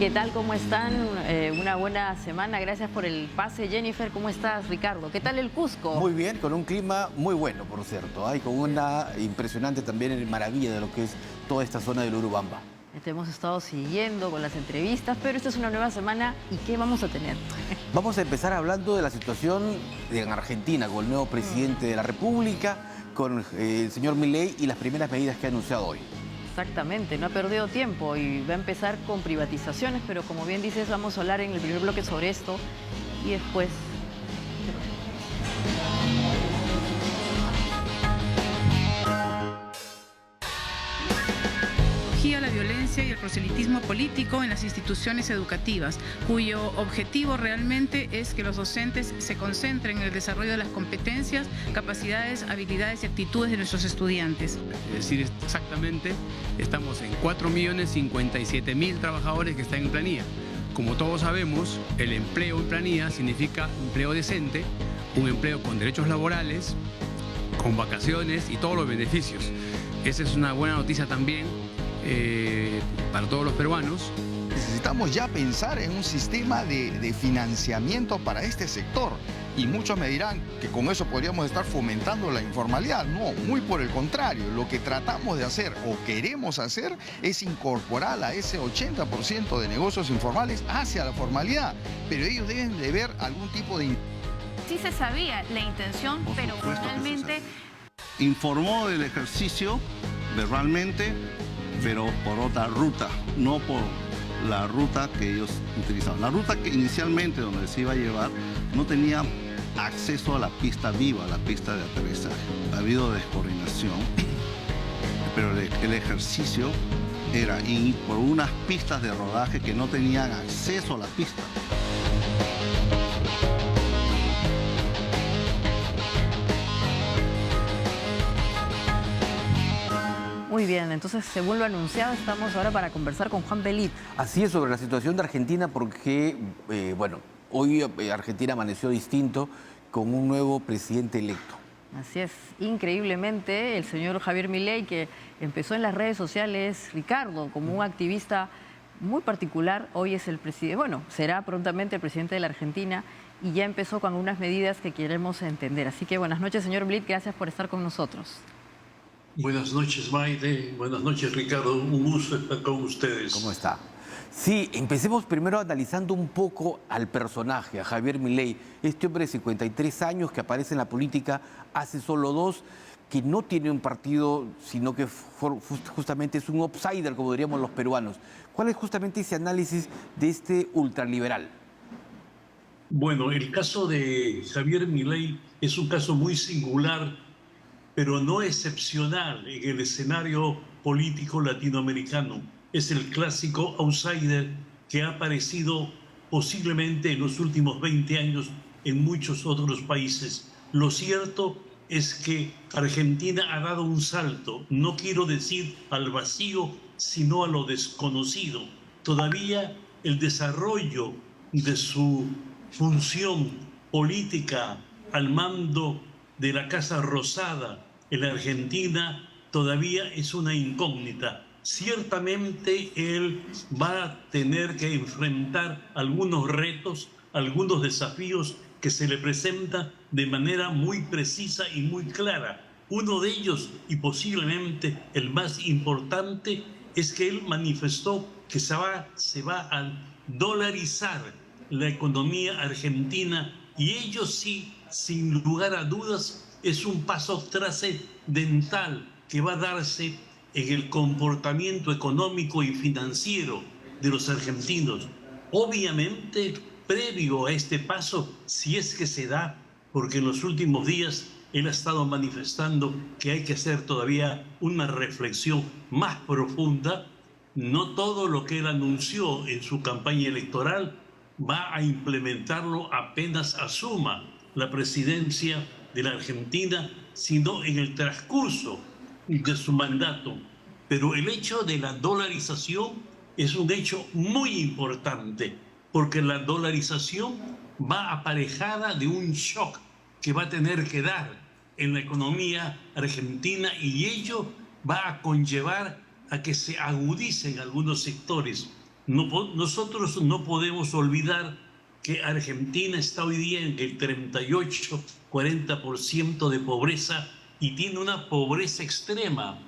¿Qué tal? ¿Cómo están? Una buena semana. Gracias por el pase, Jennifer. ¿Cómo estás, Ricardo? ¿Qué tal el Cusco? Muy bien, con un clima muy bueno, por cierto. Y con una impresionante también maravilla de lo que es toda esta zona del Urubamba. Te hemos estado siguiendo con las entrevistas, pero esta es una nueva semana. ¿Y qué vamos a tener? Vamos a empezar hablando de la situación en Argentina con el nuevo presidente de la República, con el señor Milei y las primeras medidas que ha anunciado hoy. Exactamente, no ha perdido tiempo y va a empezar con privatizaciones, pero como bien dices, vamos a hablar en el primer bloque sobre esto y después... La violencia y el proselitismo político en las instituciones educativas, cuyo objetivo realmente es que los docentes se concentren en el desarrollo de las competencias, capacidades, habilidades y actitudes de nuestros estudiantes. Es decir, exactamente, estamos en 4.057.000 trabajadores que están en planilla. Como todos sabemos, el empleo en planilla significa empleo decente, un empleo con derechos laborales, con vacaciones y todos los beneficios. Esa es una buena noticia también para todos los peruanos. Necesitamos ya pensar en un sistema de financiamiento para este sector. Y muchos me dirán que con eso podríamos estar fomentando la informalidad. No, muy por el contrario. Lo que tratamos de hacer o queremos hacer es incorporar a ese 80% de negocios informales hacia la formalidad. Pero ellos deben de ver algún tipo de... Sí se sabía la intención, pero realmente... Informó del ejercicio verbalmente, pero por otra ruta, no por la ruta que ellos utilizaban. La ruta que inicialmente donde se iba a llevar no tenía acceso a la pista viva, a la pista de aterrizaje. Ha habido descoordinación, pero el ejercicio era ir por unas pistas de rodaje que no tenían acceso a la pista. Muy bien, entonces, según lo anunciado, estamos ahora para conversar con Juan Belip. Así es, sobre la situación de Argentina, porque, bueno, hoy Argentina amaneció distinto con un nuevo presidente electo. Así es, increíblemente, el señor Javier Milei, que empezó en las redes sociales, Ricardo, como un activista muy particular, hoy es el presidente, bueno, será prontamente el presidente de la Argentina y ya empezó con algunas medidas que queremos entender. Así que buenas noches, señor Milei, gracias por estar con nosotros. Buenas noches, Maide. Buenas noches, Ricardo. Un gusto estar con ustedes. ¿Cómo está? Sí, empecemos primero analizando un poco al personaje, a Javier Milei, este hombre de 53 años que aparece en la política hace solo 2, que no tiene un partido, sino que justamente es un outsider, como diríamos los peruanos. ¿Cuál es justamente ese análisis de este ultraliberal? Bueno, el caso de Javier Milei es un caso muy singular, pero no excepcional en el escenario político latinoamericano. Es el clásico outsider que ha aparecido posiblemente en los últimos 20 años en muchos otros países. Lo cierto es que Argentina ha dado un salto, no quiero decir al vacío, sino a lo desconocido. Todavía el desarrollo de su función política al mando de la Casa Rosada en la Argentina todavía es una incógnita. Ciertamente él va a tener que enfrentar algunos retos, algunos desafíos que se le presentan de manera muy precisa y muy clara. Uno de ellos, y posiblemente el más importante, es que él manifestó que se va a dolarizar la economía argentina y ello sí, sin lugar a dudas, es un paso trascendental que va a darse en el comportamiento económico y financiero de los argentinos. Obviamente, previo a este paso, si es que se da, porque en los últimos días él ha estado manifestando que hay que hacer todavía una reflexión más profunda, no todo lo que él anunció en su campaña electoral va a implementarlo apenas asuma la presidencia de la Argentina, sino en el transcurso de su mandato. Pero el hecho de la dolarización es un hecho muy importante, porque la dolarización va aparejada de un shock que va a tener que dar en la economía argentina y ello va a conllevar a que se agudicen algunos sectores. nosotros no podemos olvidar que Argentina está hoy día en el 38-40% de pobreza y tiene una pobreza extrema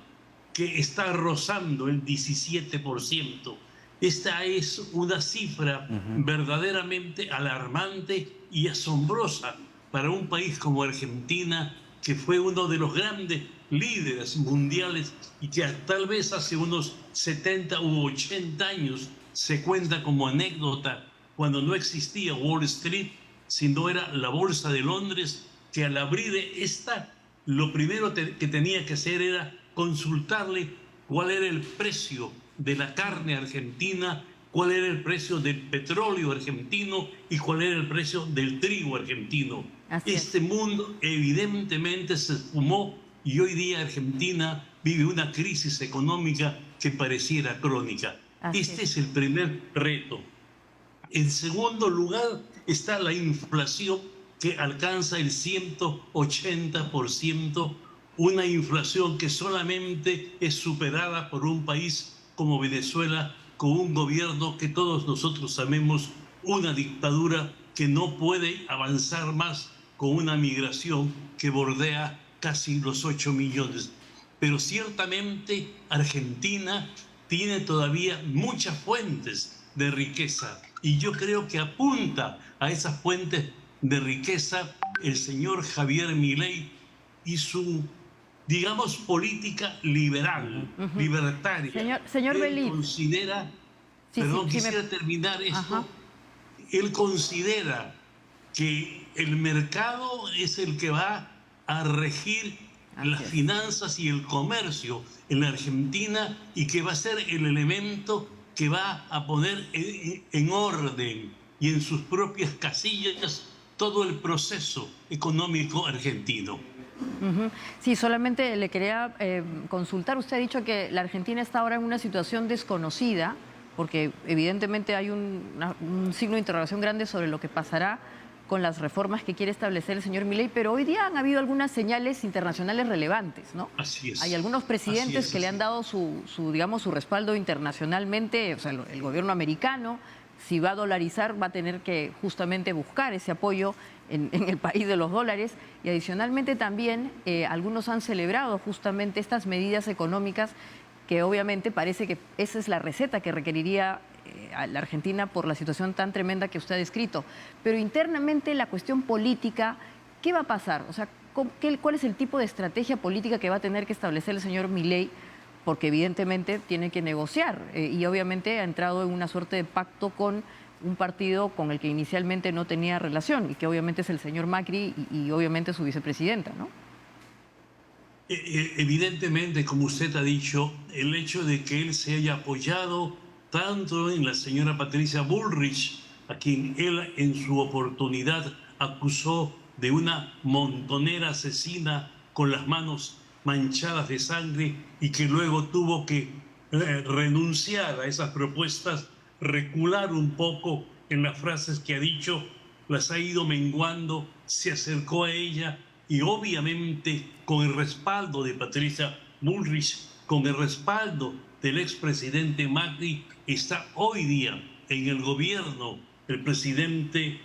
que está rozando el 17%. Esta es una cifra verdaderamente alarmante y asombrosa para un país como Argentina, que fue uno de los grandes líderes mundiales y que tal vez hace unos 70 u 80 años se cuenta como anécdota cuando no existía Wall Street, sino era la Bolsa de Londres, que al abrir esta, lo primero que tenía que hacer era consultarle cuál era el precio de la carne argentina, cuál era el precio del petróleo argentino y cuál era el precio del trigo argentino. Este mundo evidentemente se esfumó y hoy día Argentina vive una crisis económica que pareciera crónica. Este es el primer reto. En segundo lugar está la inflación, que alcanza el 180%, una inflación que solamente es superada por un país como Venezuela, con un gobierno que todos nosotros sabemos, una dictadura que no puede avanzar más, con una migración que bordea casi los 8 millones. Pero ciertamente Argentina tiene todavía muchas fuentes de riqueza y yo creo que apunta a esas fuentes de riqueza el señor Javier Milei y su, digamos, política liberal, libertaria. Señor Belli. Considera, quisiera terminar esto, él considera que el mercado es el que va a regir las finanzas y el comercio en la Argentina y que va a ser el elemento que va a poner en orden y en sus propias casillas todo el proceso económico argentino. Sí, solamente le quería consultar. Usted ha dicho que la Argentina está ahora en una situación desconocida, porque evidentemente hay un signo de interrogación grande sobre lo que pasará con las reformas que quiere establecer el señor Milei, pero hoy día han habido algunas señales internacionales relevantes, ¿no? Así es. Hay algunos presidentes que le han dado su respaldo internacionalmente, o sea, el gobierno americano, si va a dolarizar, va a tener que justamente buscar ese apoyo en el país de los dólares. Y adicionalmente también algunos han celebrado justamente estas medidas económicas que obviamente parece que esa es la receta que requeriría a la Argentina por la situación tan tremenda que usted ha descrito. Pero internamente la cuestión política, ¿qué va a pasar? O sea, ¿cuál es el tipo de estrategia política que va a tener que establecer el señor Milei? Porque evidentemente tiene que negociar y obviamente ha entrado en una suerte de pacto con un partido con el que inicialmente no tenía relación y que obviamente es el señor Macri y obviamente su vicepresidenta, ¿no? Evidentemente, como usted ha dicho, el hecho de que él se haya apoyado tanto en la señora Patricia Bullrich, a quien él en su oportunidad acusó de una montonera asesina con las manos manchadas de sangre y que luego tuvo que renunciar a esas propuestas, recular un poco en las frases que ha dicho, las ha ido menguando, se acercó a ella y obviamente con el respaldo de Patricia Bullrich, con el respaldo del expresidente Macri, está hoy día en el gobierno el presidente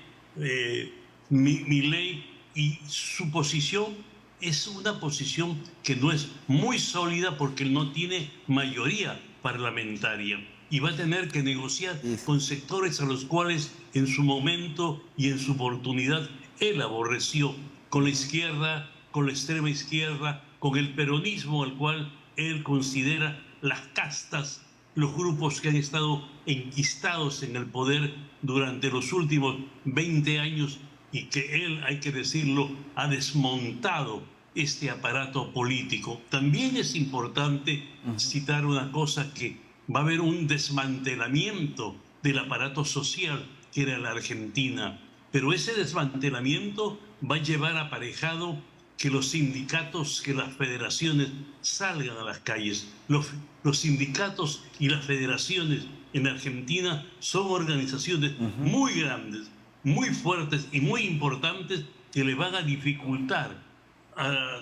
Milei y su posición es una posición que no es muy sólida porque él no tiene mayoría parlamentaria y va a tener que negociar con sectores a los cuales en su momento y en su oportunidad él aborreció, con la izquierda, con la extrema izquierda, con el peronismo al cual él considera las castas, los grupos que han estado enquistados en el poder durante los últimos 20 años y que él, hay que decirlo, ha desmontado este aparato político. También es importante citar una cosa, que va a haber un desmantelamiento del aparato social que era la Argentina, pero ese desmantelamiento va a llevar aparejado que los sindicatos, que las federaciones salgan a las calles. Los sindicatos y las federaciones en Argentina son organizaciones muy grandes, muy fuertes y muy importantes que le van a dificultar a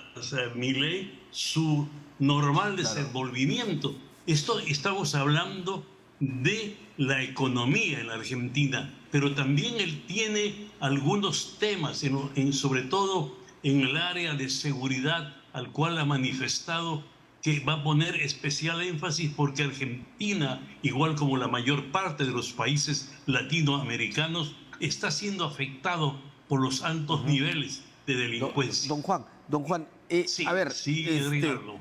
Milei su normal desenvolvimiento. Estamos hablando de la economía en la Argentina, pero también él tiene algunos temas, sobre todo en el área de seguridad, al cual ha manifestado que va a poner especial énfasis porque Argentina, igual como la mayor parte de los países latinoamericanos, está siendo afectado por los altos niveles de delincuencia. Don Juan, Sí, a ver, sí, Ricardo.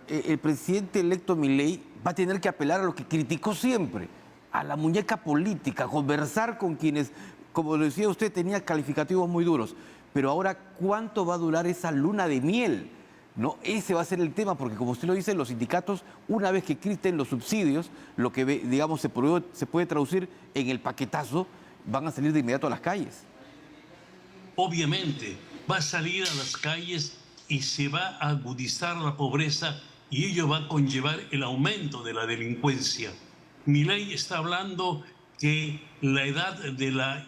el presidente electo Milei va a tener que apelar a lo que criticó siempre, a la muñeca política, conversar con quienes, como lo decía usted, tenía calificativos muy duros. Pero ahora, ¿cuánto va a durar esa luna de miel? ¿No? Ese va a ser el tema, porque como usted lo dice, los sindicatos, una vez que quiten los subsidios, lo que, digamos, se puede traducir en el paquetazo, van a salir de inmediato a las calles. Obviamente, va a salir a las calles y se va a agudizar la pobreza y ello va a conllevar el aumento de la delincuencia. Milei está hablando que la edad de la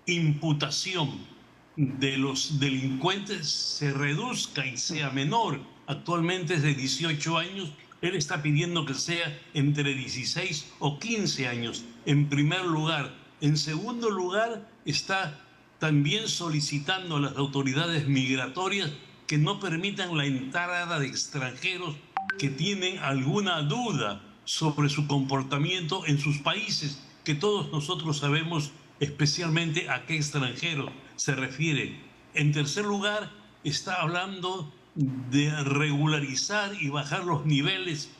imputación de los delincuentes se reduzca y sea menor. Actualmente es de 18 años. Él está pidiendo que sea entre 16 o 15 años, en primer lugar. En segundo lugar, está también solicitando a las autoridades migratorias que no permitan la entrada de extranjeros que tienen alguna duda sobre su comportamiento en sus países, que todos nosotros sabemos especialmente a qué extranjero se refiere. En tercer lugar, está hablando de regularizar y bajar los niveles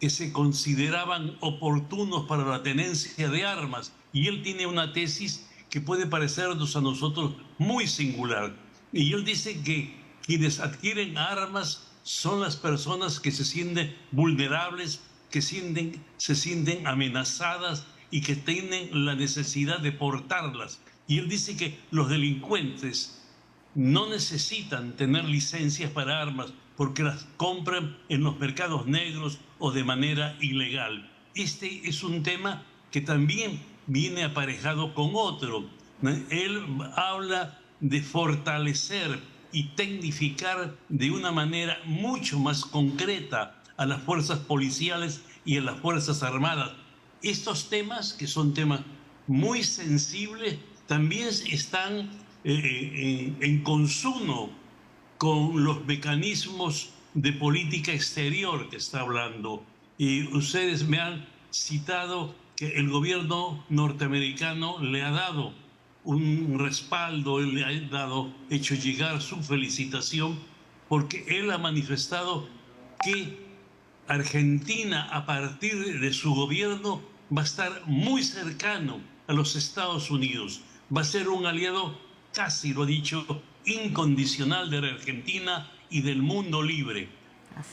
que se consideraban oportunos para la tenencia de armas. Y él tiene una tesis que puede parecernos a nosotros muy singular. Y él dice que quienes adquieren armas son las personas que se sienten vulnerables, que se sienten amenazadas y que tienen la necesidad de portarlas. Y él dice que los delincuentes no necesitan tener licencias para armas porque las compran en los mercados negros o de manera ilegal. Este es un tema que también viene aparejado con otro. Él habla de fortalecer y tecnificar de una manera mucho más concreta a las fuerzas policiales y a las fuerzas armadas. Estos temas, que son temas muy sensibles, también están en consumo con los mecanismos de política exterior que está hablando. Y ustedes me han citado que el gobierno norteamericano le ha dado un respaldo, él le ha hecho llegar su felicitación, porque él ha manifestado que Argentina, a partir de su gobierno, va a estar muy cercano a los Estados Unidos. Va a ser un aliado, casi lo ha dicho, incondicional de la Argentina y del mundo libre.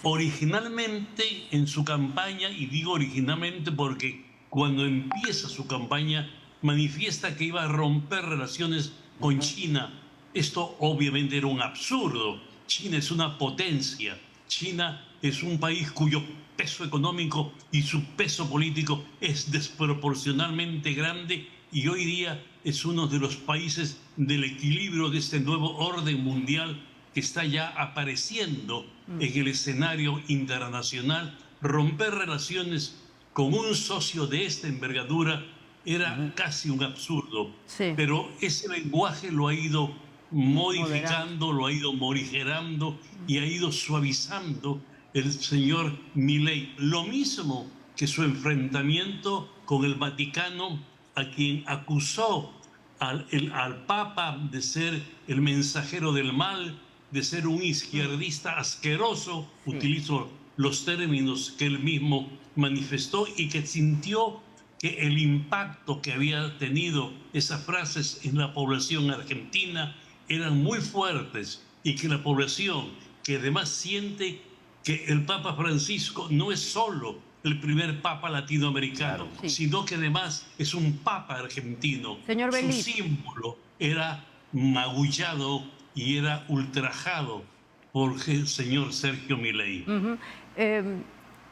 Originalmente en su campaña, y digo originalmente porque cuando empieza su campaña manifiesta que iba a romper relaciones con China. Esto obviamente era un absurdo. China es una potencia. China es un país cuyo peso económico y su peso político es desproporcionalmente grande y hoy día es uno de los países del equilibrio de este nuevo orden mundial que está ya apareciendo en el escenario internacional. Romper relaciones con un socio de esta envergadura era casi un absurdo, pero ese lenguaje lo ha ido modificando, lo ha ido morigerando y ha ido suavizando el señor Milei. Lo mismo que su enfrentamiento con el Vaticano, a quien acusó al Papa de ser el mensajero del mal, de ser un izquierdista asqueroso, utilizo los términos que él mismo manifestó y que sintió que el impacto que había tenido esas frases en la población argentina eran muy fuertes y que la población, que además siente que el Papa Francisco no es solo el primer Papa latinoamericano, sino que además es un Papa argentino. Señor Belit. Su símbolo era magullado y era ultrajado por el señor Sergio Milei.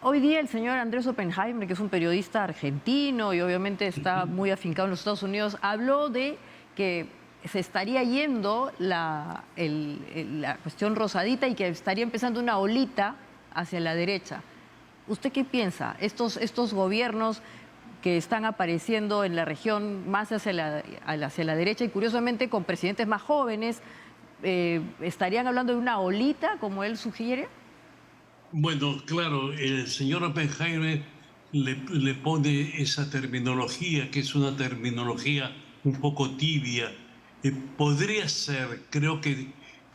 Hoy día el señor Andrés Oppenheimer, que es un periodista argentino y obviamente está muy afincado en los Estados Unidos, habló de que se estaría yendo la cuestión rosadita y que estaría empezando una olita hacia la derecha. ¿Usted qué piensa? ¿Estos gobiernos que están apareciendo en la región más hacia la derecha y curiosamente con presidentes más jóvenes. ¿Estarían hablando de una olita, como él sugiere? Bueno, claro, el señor Oppenheimer le pone esa terminología, que es una terminología un poco tibia. Podría ser, creo que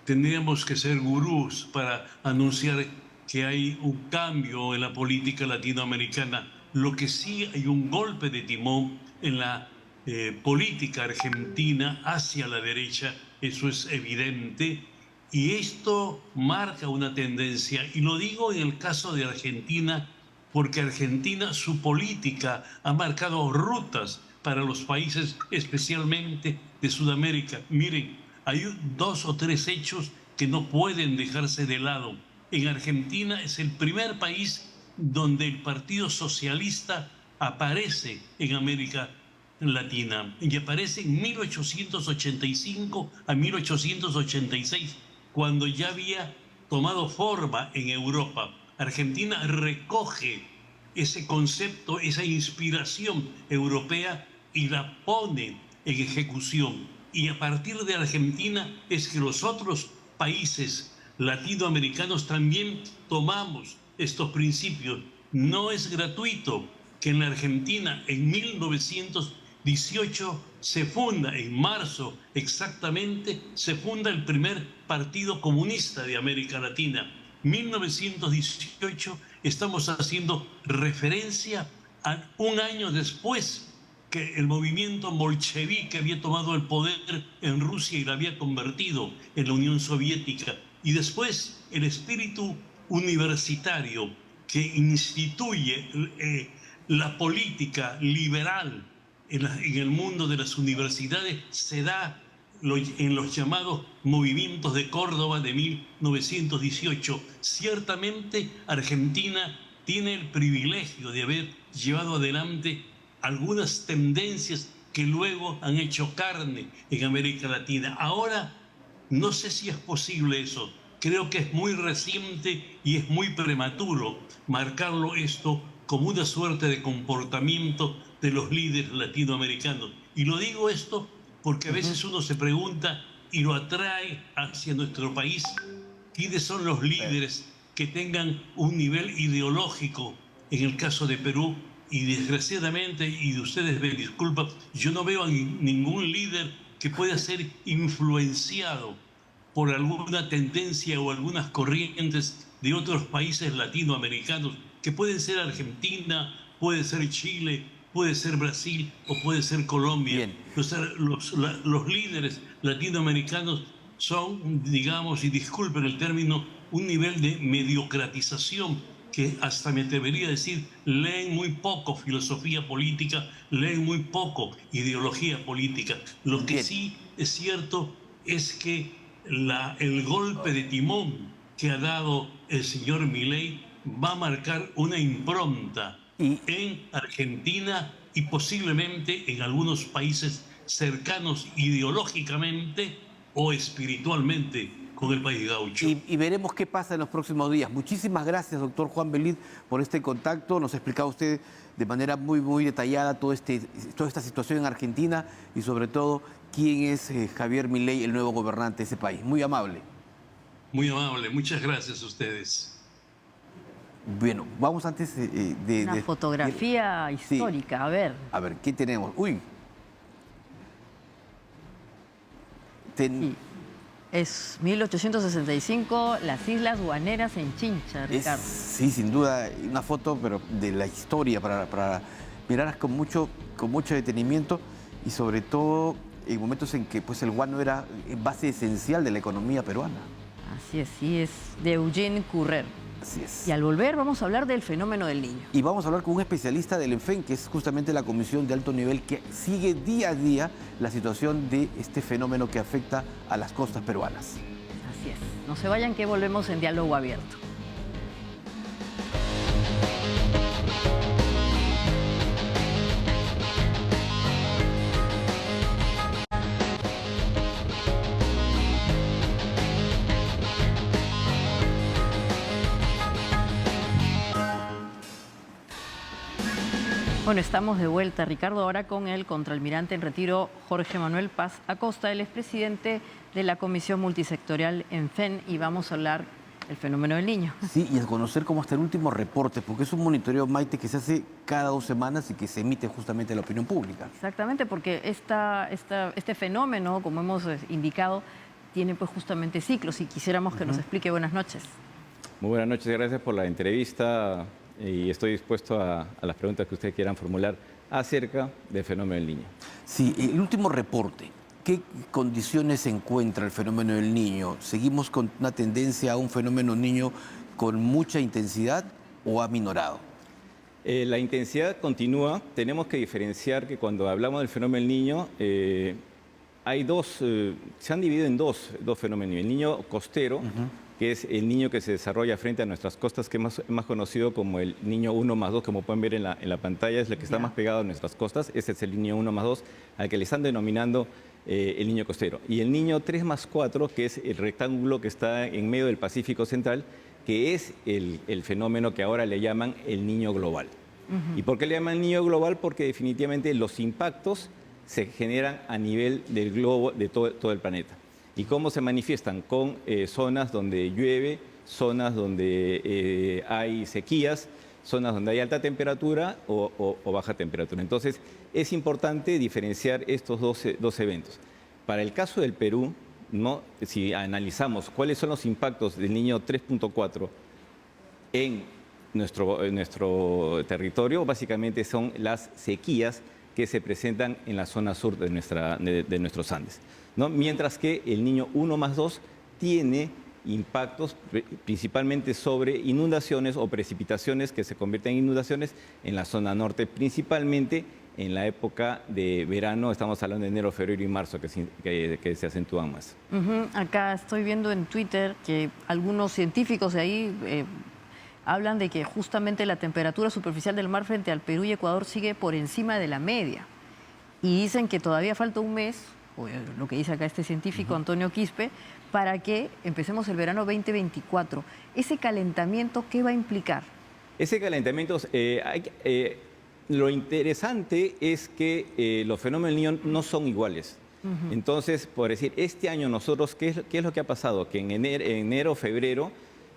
tendríamos que ser gurús para anunciar que hay un cambio en la política latinoamericana. Lo que sí hay un golpe de timón en la política argentina hacia la derecha, eso es evidente, y esto marca una tendencia. Y lo digo en el caso de Argentina, porque Argentina, su política ha marcado rutas para los países, especialmente de Sudamérica. Miren, hay 2 o 3 hechos que no pueden dejarse de lado. En Argentina es el primer país donde el Partido Socialista aparece en América Latina, y aparece en 1885 a 1886, cuando ya había tomado forma en Europa. Argentina recoge ese concepto, esa inspiración europea y la pone en ejecución. Y a partir de Argentina es que los otros países latinoamericanos también tomamos estos principios. No es gratuito que en la Argentina en 1918 se funda, en marzo exactamente, se funda el primer partido comunista de América Latina. 1918, estamos haciendo referencia a un año después que el movimiento bolchevique había tomado el poder en Rusia y la había convertido en la Unión Soviética. Y después el espíritu universitario que instituye la política liberal en el mundo de las universidades se da en los llamados movimientos de Córdoba de 1918. Ciertamente Argentina tiene el privilegio de haber llevado adelante algunas tendencias que luego han hecho carne en América Latina. Ahora, no sé si es posible eso. Creo que es muy reciente y es muy prematuro marcarlo esto como una suerte de comportamiento de los líderes latinoamericanos. Y lo digo esto porque a veces uno se pregunta y lo atrae hacia nuestro país, ¿quiénes son los líderes que tengan un nivel ideológico? En el caso de Perú, y desgraciadamente, y de ustedes me disculpan, yo no veo a ningún líder que pueda ser influenciado por alguna tendencia o algunas corrientes de otros países latinoamericanos, que pueden ser Argentina, puede ser Chile, puede ser Brasil o puede ser Colombia. Los líderes latinoamericanos son, digamos, y disculpen el término, un nivel de mediocratización que hasta me atrevería a decir, leen muy poco filosofía política, leen muy poco ideología política. Lo que sí es cierto es que el golpe de timón que ha dado el señor Milei va a marcar una impronta en Argentina y posiblemente en algunos países cercanos ideológicamente o espiritualmente con el país gaucho. Y veremos qué pasa en los próximos días. Muchísimas gracias, doctor Juan Velid, por este contacto. Nos ha explicado usted de manera muy detallada toda esta situación en Argentina y sobre todo quién es Javier Milei, el nuevo gobernante de ese país. Muy amable. Muy amable. Muchas gracias a ustedes. Bueno, vamos antes de... Una fotografía histórica, sí. A ver, ¿qué tenemos? Uy. Sí. Es 1865, las Islas Guaneras en Chincha, Ricardo. Sí, sin duda, una foto, pero de la historia, para mirar con mucho detenimiento y sobre todo en momentos en que pues, el guano era base esencial de la economía peruana. Así es, sí, es de Eugene Currer. Así es. Y al volver vamos a hablar del fenómeno del Niño. Y vamos a hablar con un especialista del ENFEN, que es justamente la comisión de alto nivel que sigue día a día la situación de este fenómeno que afecta a las costas peruanas. Así es. No se vayan que volvemos en Diálogo Abierto. Bueno, Bueno, estamos de vuelta, Ricardo, ahora con el contraalmirante en retiro Jorge Manuel Paz Acosta. Él es presidente de la Comisión Multisectorial en FEN y vamos a hablar del fenómeno del niño. Sí, y a conocer cómo está el último reporte, porque es un monitoreo, Maite, que se hace cada 2 semanas y que se emite justamente a la opinión pública. Exactamente, porque este fenómeno, como hemos indicado, tiene pues justamente ciclos y quisiéramos que nos explique. Buenas noches. Muy buenas noches, gracias por la entrevista y estoy dispuesto a las preguntas que ustedes quieran formular acerca del fenómeno del niño. Sí, el último reporte, ¿qué condiciones se encuentra el fenómeno del niño? ¿Seguimos con una tendencia a un fenómeno niño con mucha intensidad o ha minorado? La intensidad continúa. Tenemos que diferenciar que cuando hablamos del fenómeno del niño, hay se han dividido en dos fenómenos. El niño costero, que es el niño que se desarrolla frente a nuestras costas, que es más conocido como el niño 1+2, como pueden ver en la pantalla, es el que está más pegado a nuestras costas. Ese es el niño 1+2, al que le están denominando el niño costero. Y el niño 3+4, que es el rectángulo que está en medio del Pacífico Central, que es el fenómeno que ahora le llaman el niño global. ¿Y por qué le llaman niño global? Porque definitivamente los impactos se generan a nivel del globo de todo el planeta. ¿Y cómo se manifiestan? Con zonas donde llueve, zonas donde hay sequías, zonas donde hay alta temperatura o baja temperatura. Entonces, es importante diferenciar estos dos eventos. Para el caso del Perú, ¿no? Si analizamos cuáles son los impactos del niño 3.4 en nuestro territorio, básicamente son las sequías que se presentan en la zona sur de nuestros Andes, ¿no? Mientras que el niño 1+2 tiene impactos principalmente sobre inundaciones o precipitaciones que se convierten en inundaciones en la zona norte, principalmente en la época de verano. Estamos hablando de enero, febrero y marzo, que se acentúan más. Acá estoy viendo en Twitter que algunos científicos de ahí hablan de que justamente la temperatura superficial del mar frente al Perú y Ecuador sigue por encima de la media. Y dicen que todavía falta un mes, o lo que dice acá este científico Antonio Quispe, para que empecemos el verano 2024. ¿Ese calentamiento qué va a implicar? Ese calentamiento, lo interesante es que los fenómenos del niño no son iguales. Entonces, por decir, este año nosotros, ¿qué es lo que ha pasado? Que en enero, febrero,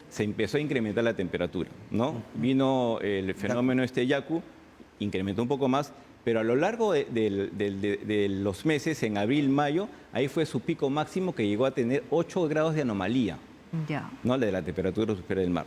se empezó a incrementar la temperatura, ¿no? Vino el fenómeno Yaku, incrementó un poco más, pero a lo largo de los meses, en abril, mayo, ahí fue su pico máximo, que llegó a tener 8 grados de anomalía, ¿no? De la temperatura superior del mar.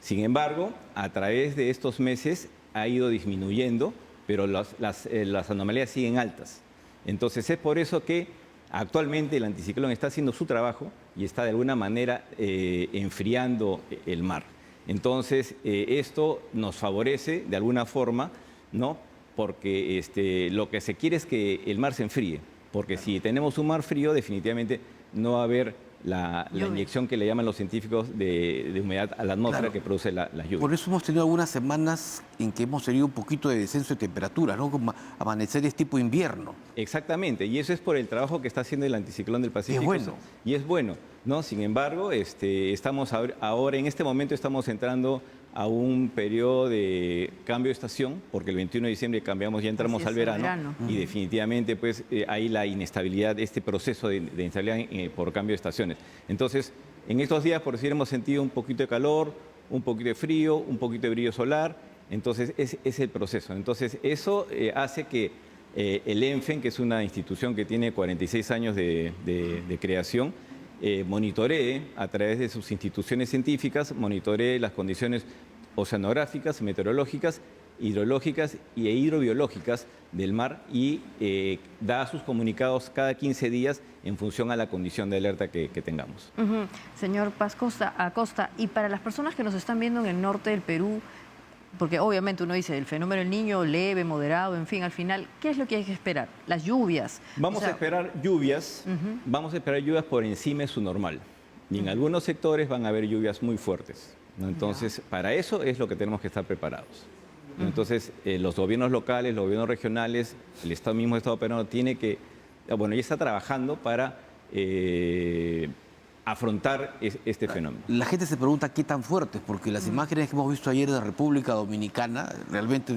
Sin embargo, a través de estos meses ha ido disminuyendo, pero las anomalías siguen altas. Entonces es por eso que actualmente el anticiclón está haciendo su trabajo y está de alguna manera enfriando el mar. Entonces esto nos favorece de alguna forma, ¿no? Porque lo que se quiere es que el mar se enfríe, porque si tenemos un mar frío definitivamente no va a haber la inyección que le llaman los científicos de humedad a la atmósfera, que produce las lluvias. Por eso hemos tenido algunas semanas en que hemos tenido un poquito de descenso de temperatura, ¿no? Como amaneceres tipo invierno. Exactamente, y eso es por el trabajo que está haciendo el anticiclón del Pacífico. Es bueno. Y es bueno, ¿no? Sin embargo, estamos ahora, en este momento estamos entrando a un periodo de cambio de estación, porque el 21 de diciembre cambiamos, ya entramos al verano. Y definitivamente pues hay la inestabilidad, este proceso de inestabilidad por cambio de estaciones. Entonces, en estos días, por decir, hemos sentido un poquito de calor, un poquito de frío, un poquito de brillo solar. Entonces, es el proceso. Entonces, eso hace que el ENFEN, que es una institución que tiene 46 años de creación, monitoree a través de sus instituciones científicas, monitoree las condiciones oceanográficas, meteorológicas, hidrológicas e hidrobiológicas del mar y da sus comunicados cada 15 días en función a la condición de alerta que tengamos. Señor Paz Acosta, y para las personas que nos están viendo en el norte del Perú, porque obviamente uno dice el fenómeno del niño leve, moderado, en fin, al final, ¿qué es lo que hay que esperar? Las lluvias. Vamos a esperar lluvias, vamos a esperar lluvias por encima de su normal. Y en algunos sectores van a haber lluvias muy fuertes, ¿no? Entonces, para eso es lo que tenemos que estar preparados. Entonces, los gobiernos locales, los gobiernos regionales, el Estado peruano tiene que, ya está trabajando para afrontar este fenómeno. La gente se pregunta qué tan fuertes, porque las imágenes que hemos visto ayer de República Dominicana realmente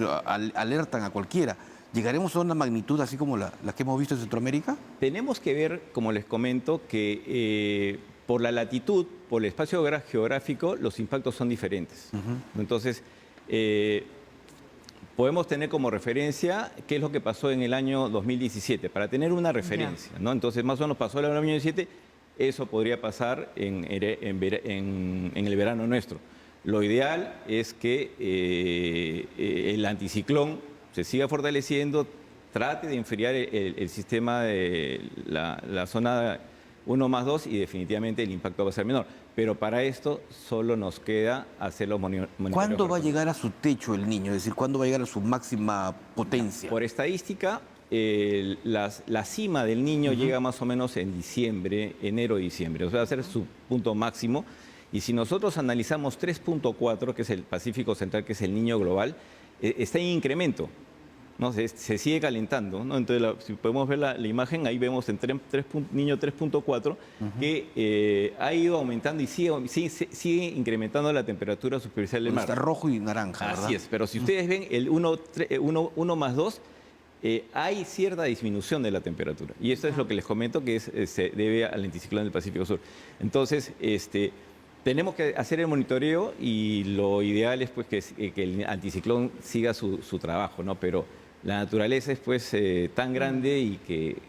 alertan a cualquiera. ¿Llegaremos a una magnitud así como la que hemos visto en Centroamérica? Tenemos que ver, como les comento, que por la latitud, por el espacio geográfico, los impactos son diferentes. Entonces, podemos tener como referencia qué es lo que pasó en el año 2017, para tener una referencia, ¿no? Entonces, más o menos pasó el año 2017, eso podría pasar en el verano nuestro. Lo ideal es que el anticiclón se siga fortaleciendo, trate de enfriar el sistema de la zona 1+2 y definitivamente el impacto va a ser menor. Pero para esto solo nos queda hacer los monitoreos. ¿Cuándo va a llegar a su techo el niño? Es decir, ¿cuándo va a llegar a su máxima potencia? Por estadística, la cima del niño llega más o menos en diciembre, enero-diciembre. O sea, va a ser su punto máximo. Y si nosotros analizamos 3.4, que es el Pacífico Central, que es el niño global, está en incremento, ¿no? Se sigue calentando, ¿no? Entonces, si podemos ver la imagen, ahí vemos en niño 3.4 que ha ido aumentando y sigue incrementando la temperatura superficial del mar. Está rojo y naranja, ¿verdad? Así es, pero si ustedes ven el 1+2, hay cierta disminución de la temperatura. Y esto es lo que les comento, que se debe al anticiclón del Pacífico Sur. Entonces, tenemos que hacer el monitoreo y lo ideal es pues, que el anticiclón siga su trabajo, ¿no? Pero la naturaleza es pues, tan grande y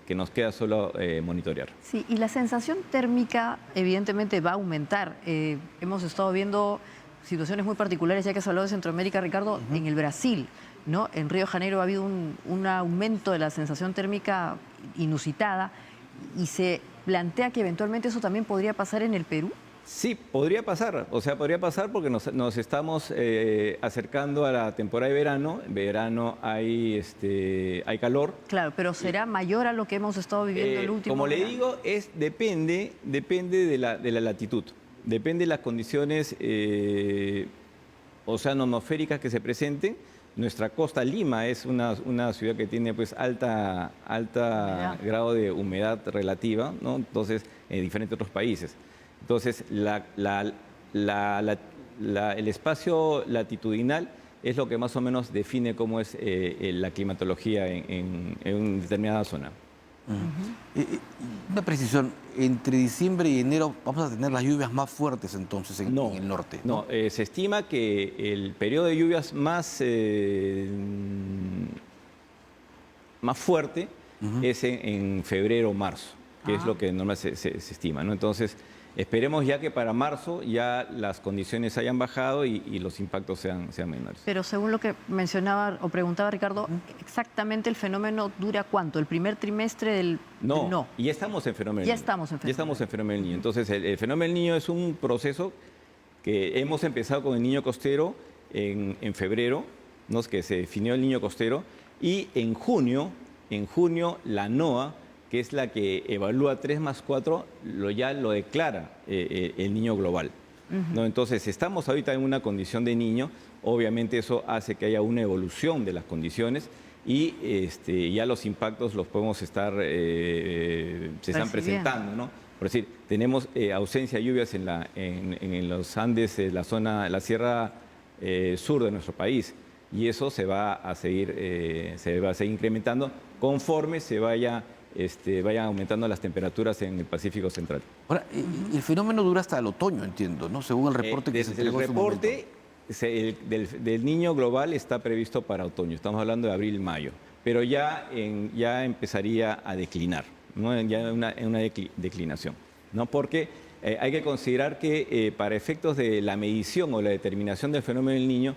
que nos queda solo monitorear. Sí, y la sensación térmica evidentemente va a aumentar. Hemos estado viendo situaciones muy particulares, ya que has hablado de Centroamérica, Ricardo, en el Brasil, ¿no? En Río de Janeiro ha habido un aumento de la sensación térmica inusitada y se plantea que eventualmente eso también podría pasar en el Perú. Sí, podría pasar. O sea, podría pasar porque nos estamos acercando a la temporada de verano. En verano hay calor. Claro, pero será mayor a lo que hemos estado viviendo el último Como verano. le digo, depende de la latitud. Depende de las condiciones oceanoatmosféricas que se presenten. Nuestra costa, Lima, es una ciudad que tiene pues alta grado de humedad relativa, ¿no? Entonces, en diferentes otros países. Entonces, el espacio latitudinal es lo que más o menos define cómo es la climatología en una determinada zona. Una precisión, entre diciembre y enero vamos a tener las lluvias más fuertes entonces en el norte. No, se estima que el periodo de lluvias más fuerte es en febrero o marzo, que es lo que normalmente se estima, ¿no? Entonces, esperemos ya que para marzo ya las condiciones hayan bajado y los impactos sean menores. Pero según lo que mencionaba o preguntaba Ricardo, ¿exactamente el fenómeno dura cuánto? ¿El primer trimestre del...? No, ya estamos en fenómeno del niño. Ya estamos en fenómeno del niño. Entonces, el fenómeno del niño es un proceso que hemos empezado con el niño costero en febrero, ¿no? Que se definió el niño costero, y en junio la NOAA, que es la que evalúa 3+4, ya lo declara el niño global, ¿no? Entonces, estamos ahorita en una condición de niño, obviamente eso hace que haya una evolución de las condiciones y ya los impactos los podemos se están presentando, ¿no? Por decir, tenemos ausencia de lluvias en los Andes, la sierra sur de nuestro país, y eso se va a seguir incrementando conforme se vayan aumentando las temperaturas en el Pacífico Central. Ahora, el fenómeno dura hasta el otoño, entiendo, ¿no? Según el reporte que se entregó en su momento. El reporte del niño global está previsto para otoño, estamos hablando de abril-mayo, pero ya empezaría a declinar, ¿no? Ya en una declinación, ¿no? Porque hay que considerar que para efectos de la medición o la determinación del fenómeno del niño,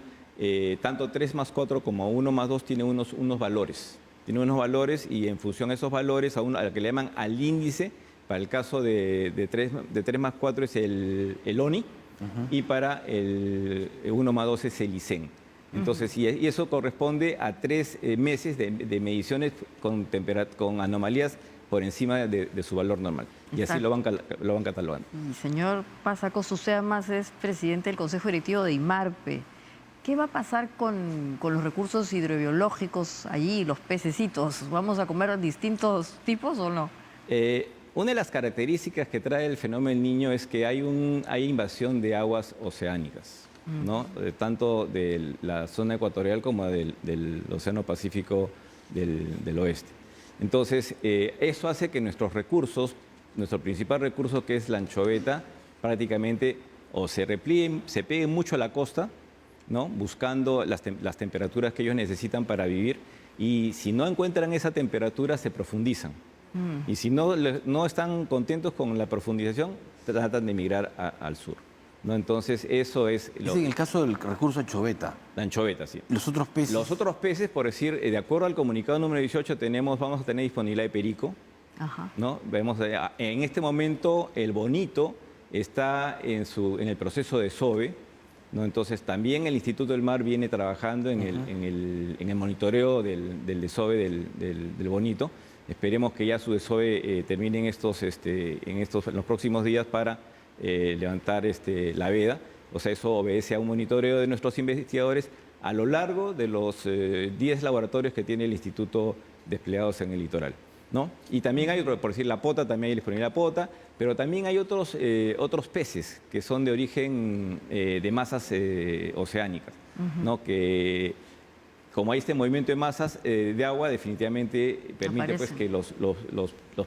tanto 3+4 como 1+2 tiene unos valores. Tiene unos valores y en función de esos valores, a lo que le llaman al índice, para el caso de 3+4 es el ONI y para el 1+2 es el ICEN. Entonces, y eso corresponde a 3 meses de mediciones con anomalías por encima de su valor normal. Y así lo van catalogando. Y señor Pasacoso, usted además es presidente del Consejo Directivo de IMARPE. ¿Qué va a pasar con los recursos hidrobiológicos allí, los pececitos? ¿Vamos a comer distintos tipos o no? Una de las características que trae el fenómeno del Niño es que hay invasión de aguas oceánicas, ¿no? Tanto de la zona ecuatorial como del Océano Pacífico del oeste. Entonces, eso hace que nuestros recursos, nuestro principal recurso, que es la anchoveta, prácticamente o se peguen mucho a la costa, ¿no? Buscando las temperaturas que ellos necesitan para vivir, y si no encuentran esa temperatura, se profundizan. Y si no están contentos con la profundización, tratan de migrar al sur, ¿no? Entonces, eso es... Es en el caso del recurso anchoveta. La anchoveta, sí. ¿Los otros peces? Los otros peces, por decir, de acuerdo al comunicado número 18, vamos a tener disponibilidad de perico, ¿no? Vemos, en este momento, el bonito está en el proceso de SOBE, ¿no? Entonces, también el Instituto del Mar viene trabajando en el monitoreo del desove del bonito. Esperemos que ya su desove termine en los próximos días para levantar la veda. O sea, eso obedece a un monitoreo de nuestros investigadores a lo largo de los 10 laboratorios que tiene el Instituto desplegados en el litoral, ¿no? Y también hay, por decir, la pota, también hay disponible la pota, pero también hay otros peces que son de origen de masas oceánicas, ¿no? Que como hay este movimiento de masas de agua, definitivamente permite pues, que los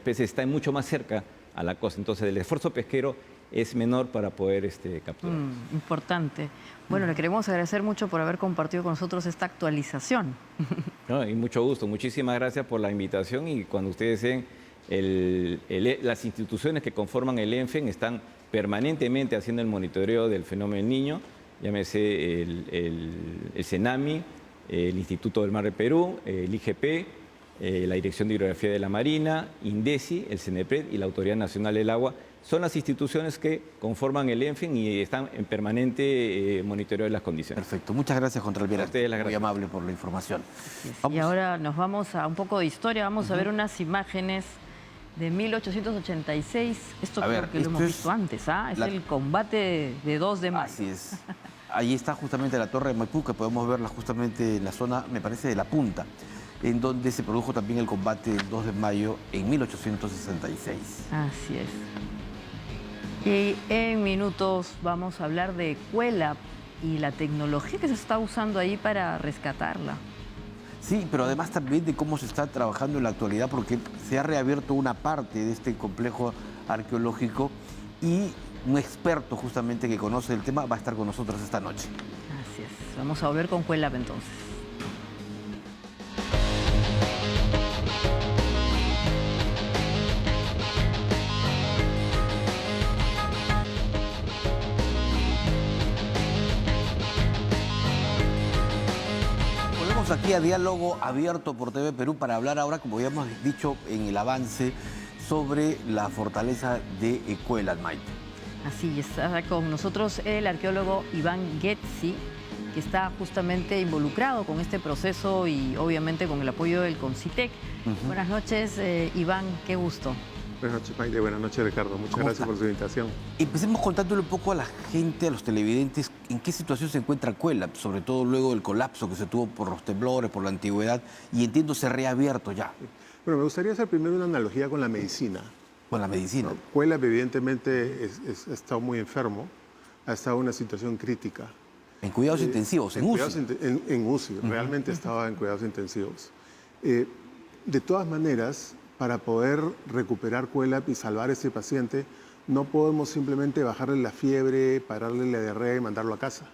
peces estén mucho más cerca a la costa. Entonces, el esfuerzo pesquero es menor para poder capturar. Importante. Bueno, le queremos agradecer mucho por haber compartido con nosotros esta actualización. No, y mucho gusto. Muchísimas gracias por la invitación, y cuando ustedes deseen, las instituciones que conforman el ENFEN están permanentemente haciendo el monitoreo del fenómeno del Niño, llámese el CENAMI, el Instituto del Mar de Perú, el IGP, la Dirección de Hidrografía de la Marina, INDECI, el CENEPRED y la Autoridad Nacional del Agua. Son las instituciones que conforman el ENFEN y están en permanente monitoreo de las condiciones. Perfecto. Muchas gracias, contraalmirante. Muy amable por la información. Y ahora nos vamos a un poco de historia. Vamos a ver unas imágenes de 1886. Esto creo que lo hemos visto antes, ¿ah? Es el combate de 2 de mayo. Así es. Ahí está justamente la Torre de Maipú, que podemos verla justamente en la zona, me parece, de La Punta, en donde se produjo también el combate del 2 de mayo en 1866. Así es. Y en minutos vamos a hablar de Cuelap y la tecnología que se está usando ahí para rescatarla. Sí, pero además también de cómo se está trabajando en la actualidad, porque se ha reabierto una parte de este complejo arqueológico, y un experto justamente que conoce el tema va a estar con nosotros esta noche. Así es. Vamos a volver con Cuelap entonces. Volvemos aquí a Diálogo Abierto por TV Perú para hablar ahora, como habíamos dicho en el avance, sobre la fortaleza de Cuelap, Maite. Así está con nosotros el arqueólogo Iván Getzi, que está justamente involucrado con este proceso y obviamente con el apoyo del CONCITEC. Buenas noches, Iván, qué gusto. Buenas noches, Maite. Buenas noches, Ricardo. Muchas gracias por su invitación. Empecemos contándole un poco a la gente, a los televidentes, en qué situación se encuentra Cuelap, sobre todo luego del colapso que se tuvo por los temblores, por la antigüedad, y entiendo se ha reabierto ya. Bueno, me gustaría hacer primero una analogía con la medicina. Con la medicina. Cuelap evidentemente ha estado muy enfermo, ha estado en una situación crítica. En cuidados intensivos, en UCI. En UCI, realmente estaba en cuidados intensivos. De todas maneras, para poder recuperar Cuelap y salvar a este paciente, no podemos simplemente bajarle la fiebre, pararle la diarrea y mandarlo a casa.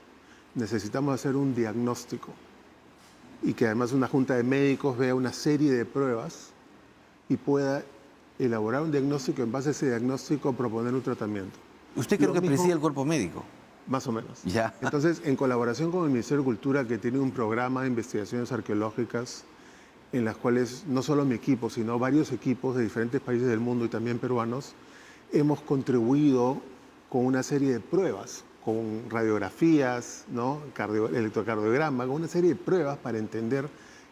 Necesitamos hacer un diagnóstico, y que además una junta de médicos vea una serie de pruebas y pueda elaborar un diagnóstico, en base a ese diagnóstico proponer un tratamiento. ¿Usted creo que preside el cuerpo médico? Más o menos. Ya. Entonces, en colaboración con el Ministerio de Cultura, que tiene un programa de investigaciones arqueológicas, en las cuales no solo mi equipo, sino varios equipos de diferentes países del mundo y también peruanos, hemos contribuido con una serie de pruebas, con radiografías, ¿no? Electrocardiograma, con una serie de pruebas para entender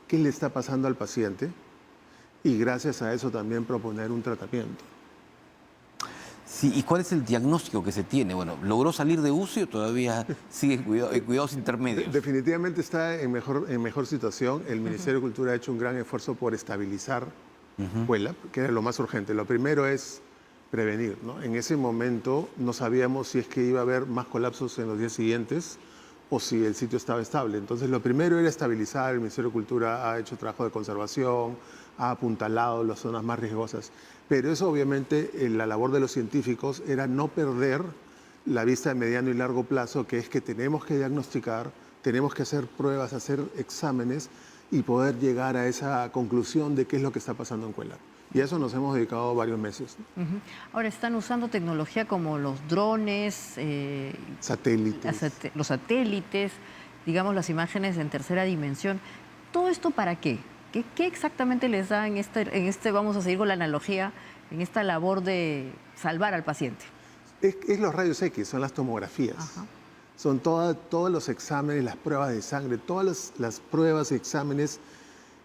qué le está pasando al paciente, y gracias a eso también proponer un tratamiento. Sí, ¿y cuál es el diagnóstico que se tiene? Bueno, ¿logró salir de UCI o todavía sigue en cuidados intermedios? Definitivamente está en mejor situación. El Ministerio de Cultura ha hecho un gran esfuerzo por estabilizar Cuelap, que era lo más urgente. Lo primero es prevenir, ¿no? En ese momento no sabíamos si es que iba a haber más colapsos en los días siguientes o si el sitio estaba estable. Entonces, lo primero era estabilizar. El Ministerio de Cultura ha hecho trabajo de conservación, ha apuntalado las zonas más riesgosas. Pero eso, obviamente, la labor de los científicos era no perder la vista de mediano y largo plazo, que es que tenemos que diagnosticar, tenemos que hacer pruebas, hacer exámenes y poder llegar a esa conclusión de qué es lo que está pasando en Cuelap. Y a eso nos hemos dedicado varios meses. Ahora, están usando tecnología como los drones, satélites. Los satélites, digamos, las imágenes en tercera dimensión. ¿Todo esto para qué? ¿Qué exactamente les da en este, vamos a seguir con la analogía, en esta labor de salvar al paciente? Es los rayos X, son las tomografías. Ajá. Son todos los exámenes, las pruebas de sangre, todas las pruebas y exámenes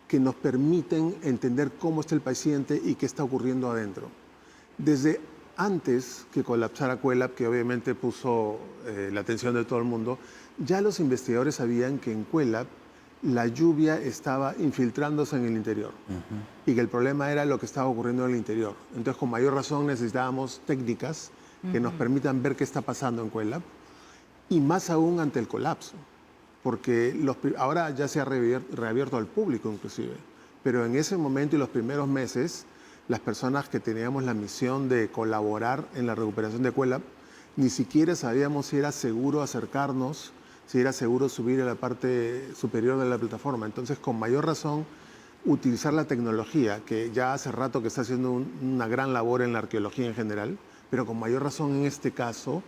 que nos permiten entender cómo está el paciente y qué está ocurriendo adentro. Desde antes que colapsara Cuelap, que obviamente puso la atención de todo el mundo, ya los investigadores sabían que en Cuelap la lluvia estaba infiltrándose en el interior y que el problema era lo que estaba ocurriendo en el interior. Entonces, con mayor razón necesitábamos técnicas que nos permitan ver qué está pasando en Cuelap y más aún ante el colapso. Porque ahora ya se ha reabierto al público inclusive, pero en ese momento y los primeros meses, las personas que teníamos la misión de colaborar en la recuperación de Cuelap, ni siquiera sabíamos si era seguro acercarnos, si era seguro subir a la parte superior de la plataforma. Entonces, con mayor razón, utilizar la tecnología, que ya hace rato que está haciendo una gran labor en la arqueología en general, pero con mayor razón en este caso,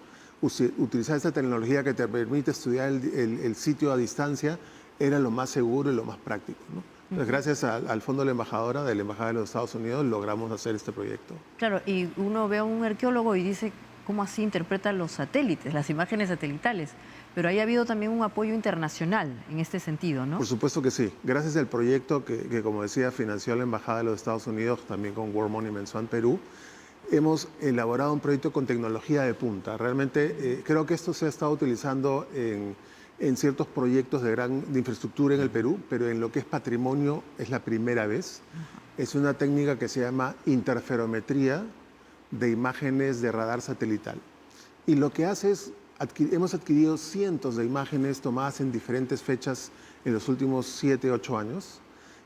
utilizar esta tecnología que te permite estudiar el sitio a distancia era lo más seguro y lo más práctico, ¿no? Entonces, gracias al Fondo de la Embajadora de la Embajada de los Estados Unidos logramos hacer este proyecto. Claro, y uno ve a un arqueólogo y dice, ¿cómo así interpreta los satélites, las imágenes satelitales? Pero ahí ha habido también un apoyo internacional en este sentido, ¿no? Por supuesto que sí. Gracias al proyecto que como decía, financió la Embajada de los Estados Unidos, también con World Monuments Fund Perú, hemos elaborado un proyecto con tecnología de punta. Realmente creo que esto se ha estado utilizando en ciertos proyectos de infraestructura en el Perú, pero en lo que es patrimonio es la primera vez. Es una técnica que se llama interferometría de imágenes de radar satelital. Y lo que hace es, hemos adquirido cientos de imágenes tomadas en diferentes fechas en los últimos 7, 8 años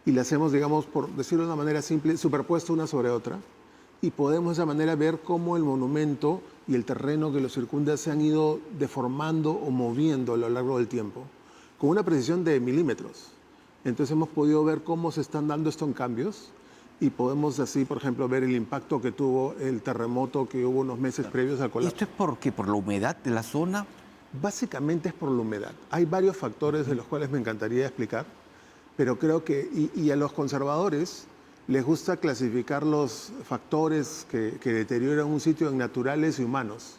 y las hemos, digamos, por decirlo de una manera simple, superpuesto una sobre otra. Y podemos de esa manera ver cómo el monumento y el terreno que lo circunda se han ido deformando o moviendo a lo largo del tiempo, con una precisión de milímetros. Entonces hemos podido ver cómo se están dando estos cambios y podemos así, por ejemplo, ver el impacto que tuvo el terremoto que hubo unos meses previos al colapso. ¿Esto es por qué? ¿Por la humedad de la zona? Básicamente es por la humedad. Hay varios factores de los cuales me encantaría explicar, pero creo que, y a los conservadores les gusta clasificar los factores que deterioran un sitio en naturales y humanos.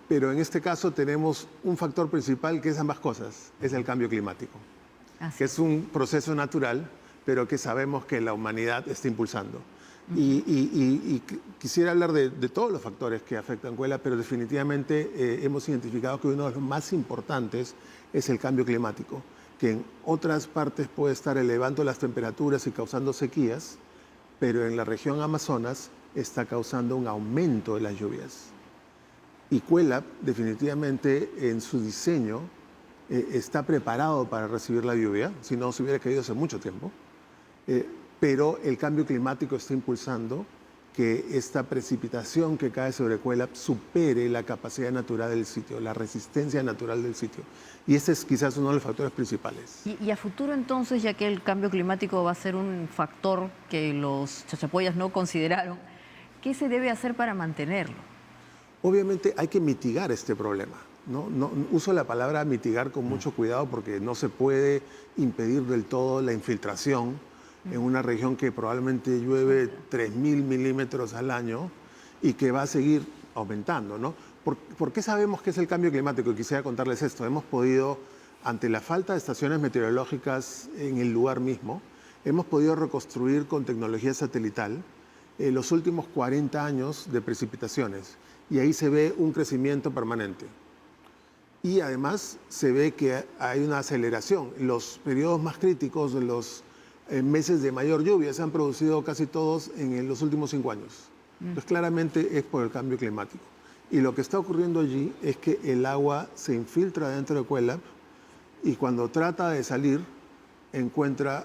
Pero en este caso tenemos un factor principal que es ambas cosas, es el cambio climático, que es un proceso natural, pero que sabemos que la humanidad está impulsando. Y quisiera hablar de todos los factores que afectan Cuelap, pero definitivamente hemos identificado que uno de los más importantes es el cambio climático, que en otras partes puede estar elevando las temperaturas y causando sequías, pero en la región Amazonas está causando un aumento de las lluvias. Y Cuelap definitivamente en su diseño está preparado para recibir la lluvia, si no se hubiera caído hace mucho tiempo, pero el cambio climático está impulsando que esta precipitación que cae sobre Cuelap supere la capacidad natural del sitio, la resistencia natural del sitio. Y ese es quizás uno de los factores principales. Y a futuro entonces, ya que el cambio climático va a ser un factor que los chachapoyas no consideraron, ¿qué se debe hacer para mantenerlo? Obviamente hay que mitigar este problema. No uso la palabra mitigar con mucho cuidado porque no se puede impedir del todo la infiltración en una región que probablemente llueve 3.000 milímetros al año y que va a seguir aumentando, ¿no? ¿Por qué sabemos que es el cambio climático? Y quisiera contarles esto. Hemos podido, ante la falta de estaciones meteorológicas en el lugar mismo, hemos podido reconstruir con tecnología satelital los últimos 40 años de precipitaciones. Y ahí se ve un crecimiento permanente. Y además se ve que hay una aceleración. Los periodos más críticos, los meses de mayor lluvia se han producido casi todos en los últimos 5 años. Entonces, claramente es por el cambio climático. Y lo que está ocurriendo allí es que el agua se infiltra dentro de Cuelap y cuando trata de salir, encuentra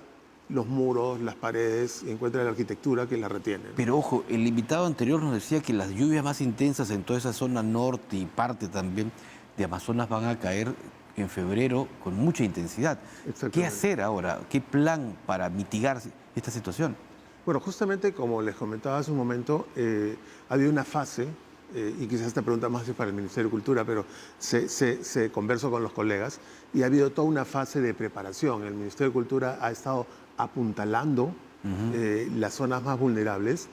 los muros, las paredes, encuentra la arquitectura que la retiene. Pero ojo, el invitado anterior nos decía que las lluvias más intensas en toda esa zona norte y parte también de Amazonas van a caer en febrero con mucha intensidad. ¿Qué hacer ahora? ¿Qué plan para mitigar esta situación? Bueno, justamente como les comentaba hace un momento, había una fase, y quizás esta pregunta más es para el Ministerio de Cultura, pero se conversó con los colegas, y ha habido toda una fase de preparación. El Ministerio de Cultura ha estado apuntalando las zonas más vulnerables,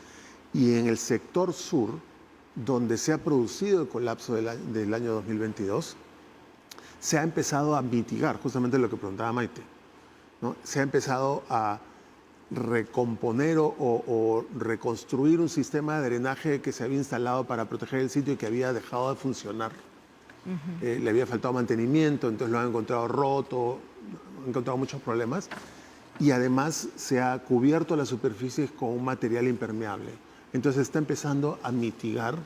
y en el sector sur, donde se ha producido el colapso del año 2022, se ha empezado a mitigar, justamente lo que preguntaba Maite, ¿no? Se ha empezado a recomponer o reconstruir un sistema de drenaje que se había instalado para proteger el sitio y que había dejado de funcionar. Le había faltado mantenimiento, entonces lo han encontrado roto, han encontrado muchos problemas. Y además se ha cubierto las superficies con un material impermeable. Entonces está empezando a mitigar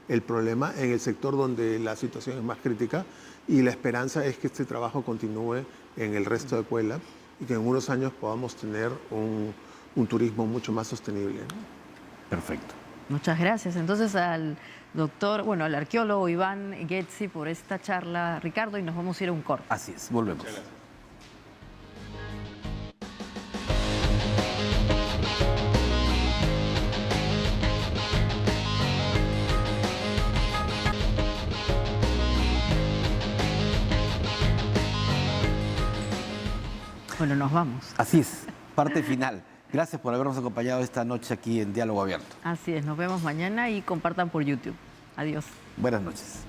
el problema en el sector donde la situación es más crítica, y la esperanza es que este trabajo continúe en el resto de Cuelap y que en unos años podamos tener un turismo mucho más sostenible, ¿no? Perfecto. Muchas gracias. Entonces al doctor, bueno, al arqueólogo Iván Getzi por esta charla, Ricardo, y nos vamos a ir a un corte. Así es, volvemos. Bueno, nos vamos. Así es, parte final. Gracias por habernos acompañado esta noche aquí en Diálogo Abierto. Así es, nos vemos mañana y compartan por YouTube. Adiós. Buenas noches.